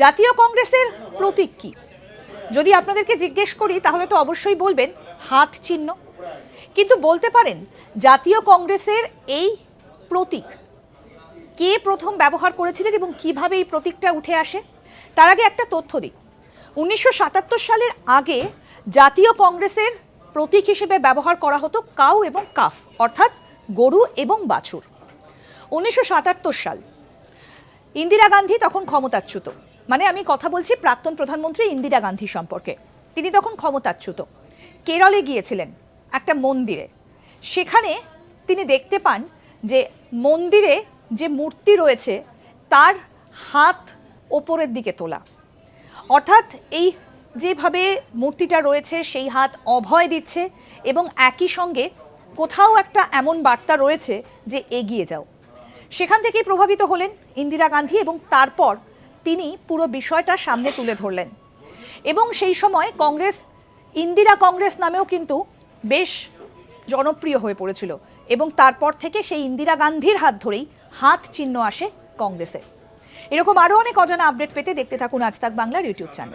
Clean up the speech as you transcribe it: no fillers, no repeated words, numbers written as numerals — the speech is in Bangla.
জাতীয় কংগ্রেসের প্রতীক কি? যদি আপনাদেরকে জিজ্ঞেস করি তাহলে তো অবশ্যই বলবেন হাত চিহ্ন। কিন্তু বলতে পারেন জাতীয় কংগ্রেসের এই প্রতীক কে প্রথম ব্যবহার করেছিলেন এবং কিভাবে এই প্রতীকটা উঠে আসে? তার আগে একটা তথ্য দিই। 1977 সালের আগে জাতীয় কংগ্রেসের প্রতীক হিসেবে ব্যবহার করা হতো কাউ এবং কাফ, অর্থাৎ গরু এবং বাছুর। 1977 সাল, ইন্দিরা গান্ধী তখন ক্ষমতাচ্যুত, মানে আমি কথা বলছি প্রাক্তন প্রধানমন্ত্রী ইন্দিরা গান্ধী সম্পর্কে। তিনি তখন ক্ষমতাচ্যুত, কেরলে গিয়েছিলেন একটা মন্দিরে। সেখানে তিনি দেখতে পান যে মন্দিরে যে মূর্তি রয়েছে তার হাত ওপরের দিকে তোলা, অর্থাৎ এই যেভাবে মূর্তিটা রয়েছে সেই হাত অভয় দিচ্ছে এবং একই সঙ্গে কোথাও একটা এমন বার্তা রয়েছে যে এগিয়ে যাও। সেখান থেকেই প্রভাবিত হলেন ইন্দিরা গান্ধী এবং তারপর তিনি পুরো বিষয়টা সামনে তুলে ধরলেন এবং সেই সময় কংগ্রেস ইন্দিরা কংগ্রেস নামেও কিন্তু বেশ জনপ্রিয় হয়ে পড়েছিল এবং তারপর থেকে সেই ইন্দিরা গান্ধীর হাত ধরেই হাত চিহ্ন আসে কংগ্রেসে। এরকম আরও অনেক অজানা আপডেট পেতে দেখতে থাকুন আজ তাক বাংলার ইউটিউব চ্যানেল।